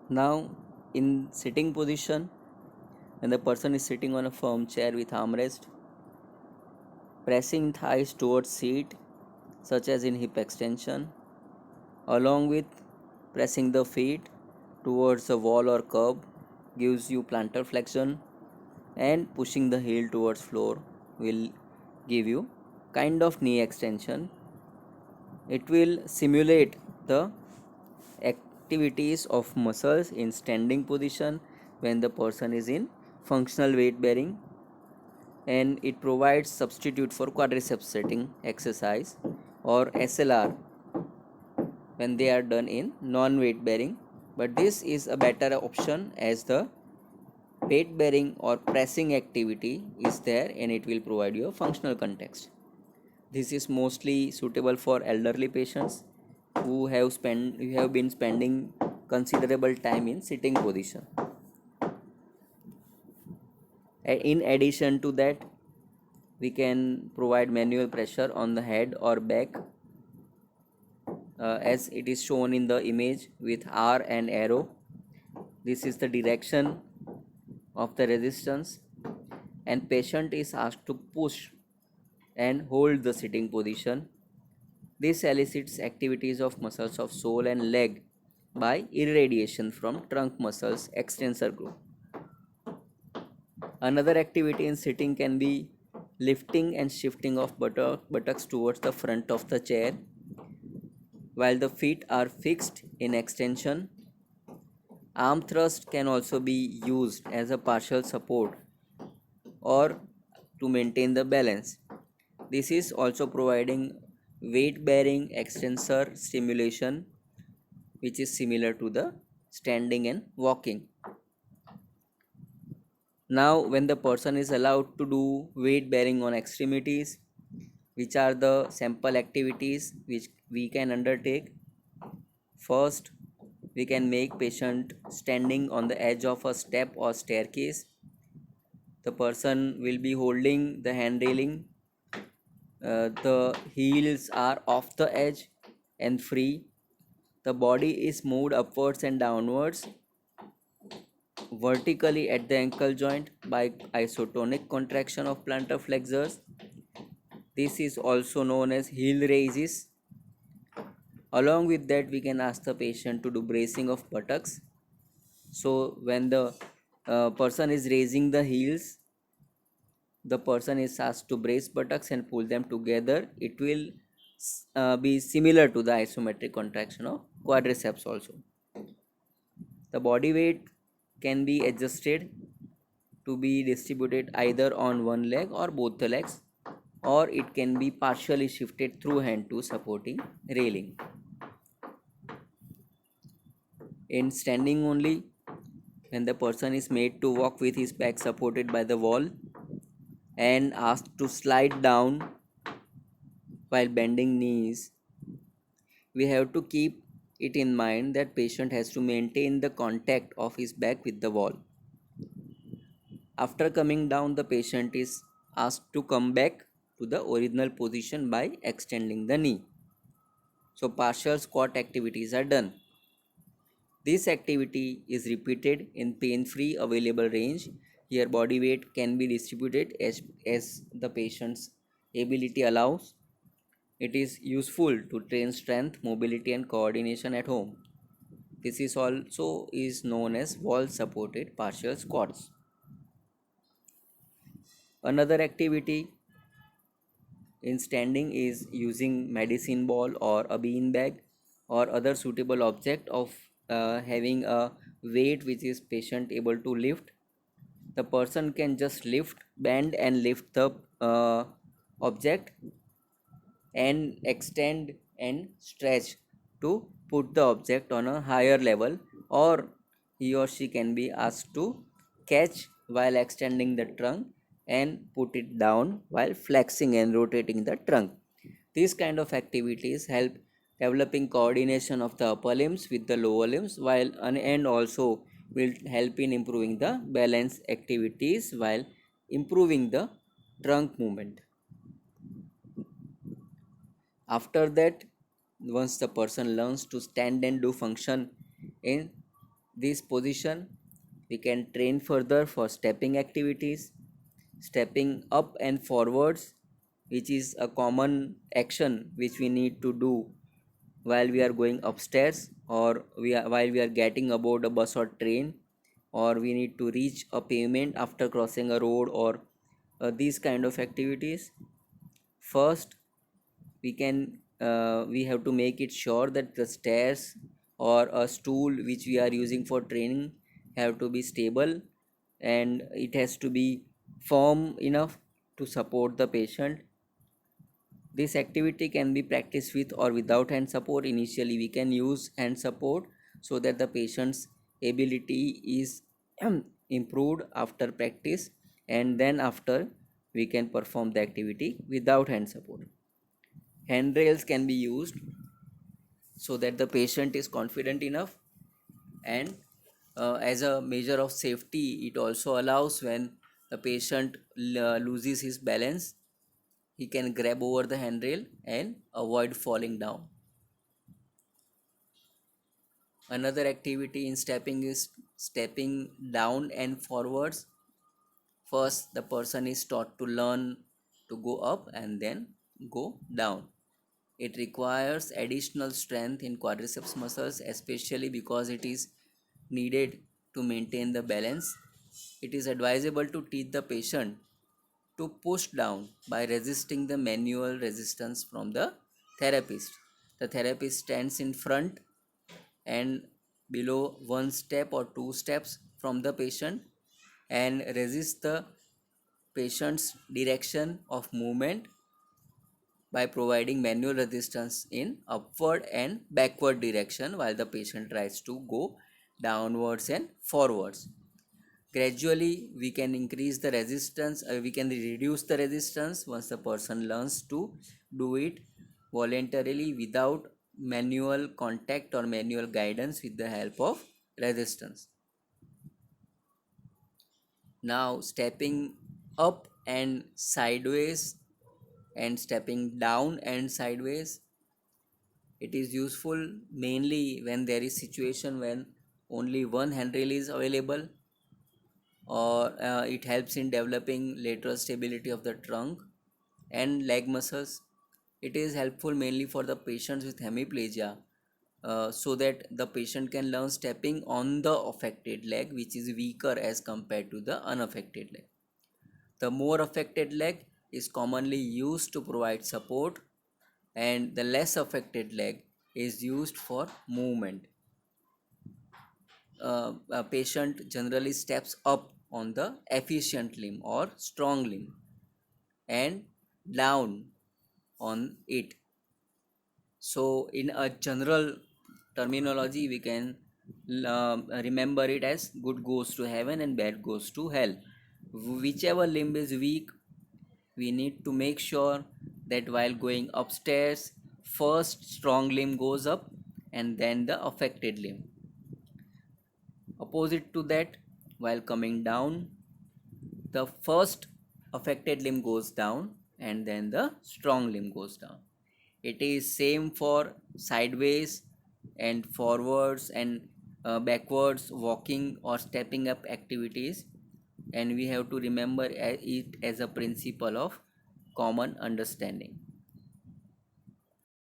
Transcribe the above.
Now, in sitting position, when the person is sitting on a firm chair with armrest, pressing thighs towards seat, such as in hip extension, along with pressing the feet towards the wall or curb, gives you plantar flexion, and pushing the heel towards floor will give you kind of knee extension. It will simulate the activities of muscles in standing position when the person is in functional weight bearing, and it provides substitute for quadriceps setting exercise or SLR when they are done in non weight bearing, but this is a better option as the weight bearing or pressing activity is there and it will provide you a functional context. This is mostly suitable for elderly patients who have been spending considerable time in sitting position. In addition to that, we can provide manual pressure on the head or back, as it is shown in the image with R and arrow. This is the direction of the resistance, and patient is asked to push and hold the sitting position. This elicits activities of muscles of sole and leg by irradiation from trunk muscles extensor group. Another activity in sitting can be lifting and shifting of buttocks towards the front of the chair while the feet are fixed in extension. Arm thrust can also be used as a partial support or to maintain the balance. This is also providing weight bearing extensor stimulation, which is similar to the standing and walking. Now, when the person is allowed to do weight bearing on extremities, which are the sample activities which we can undertake? First, we can make patient standing on the edge of a step or staircase. The person will be holding the hand railing. The heels are off the edge and free. The body is moved upwards and downwards vertically at the ankle joint by isotonic contraction of plantar flexors. This is also known as heel raises. Along with that, we can ask the patient to do bracing of buttocks. So when the person is raising the heels, the person is asked to brace buttocks and pull them together. It will be similar to the isometric contraction of quadriceps also. The body weight can be adjusted to be distributed either on one leg or both the legs, or it can be partially shifted through hand to supporting railing. In standing only, when the person is made to walk with his back supported by the wall and asked to slide down while bending knees, we have to keep it in mind that patient has to maintain the contact of his back with the wall. After coming down, the patient is asked to come back to the original position by extending the knee. So partial squat activities are done. This activity is repeated in pain-free available range. Here body weight can be distributed as the patient's ability allows. It is useful to train strength, mobility and coordination at home. This is also is known as wall supported partial squats. Another activity in standing is using medicine ball or a bean bag or other suitable object of having a weight which is patient able to lift. The person can just lift, bend and lift the object and extend and stretch to put the object on a higher level, or he or she can be asked to catch while extending the trunk and put it down while flexing and rotating the trunk. These kind of activities help developing coordination of the upper limbs with the lower limbs while and also will help in improving the balance activities while improving the trunk movement. After that, once the person learns to stand and do function in this position, we can train further for stepping activities, stepping up and forwards, which is a common action which we need to do while we are going upstairs, or while we are getting aboard a bus or train, or we need to reach a pavement after crossing a road, or these kind of activities. First, we have to make it sure that the stairs or a stool which we are using for training have to be stable, and it has to be firm enough to support the patient. This activity can be practiced with or without hand support. Initially we can use hand support so that the patient's ability is improved after practice, and then after we can perform the activity without hand support. Handrails can be used so that the patient is confident enough, and as a measure of safety, it also allows when the patient loses his balance, he can grab over the handrail and avoid falling down. Another activity in stepping is stepping down and forwards. First, the person is taught to learn to go up and then go down. It requires additional strength in quadriceps muscles, especially because it is needed to maintain the balance. It is advisable to teach the patient to push down by resisting the manual resistance from the therapist. The therapist stands in front and below one step or two steps from the patient and resists the patient's direction of movement by providing manual resistance in upward and backward direction while the patient tries to go downwards and forwards. Gradually we can increase the resistance, we can reduce the resistance once the person learns to do it voluntarily without manual contact or manual guidance with the help of resistance. Now stepping up and sideways and stepping down and sideways, it is useful mainly when there is situation when only one handrail is available, or it helps in developing lateral stability of the trunk and leg muscles. It is helpful mainly for the patients with hemiplegia, so that the patient can learn stepping on the affected leg, which is weaker as compared to the unaffected leg. The more affected leg is commonly used to provide support, and the less affected leg is used for movement. A patient generally steps up on the efficient limb or strong limb and down on it. So in a general terminology, we can remember it as good goes to heaven and bad goes to hell. Whichever limb is weak, we need to make sure that while going upstairs, first strong limb goes up and then the affected limb. Opposite to that, while coming down, the first affected limb goes down and then the strong limb goes down. It is same for sideways and forwards and backwards walking or stepping up activities, and we have to remember it as a principle of common understanding.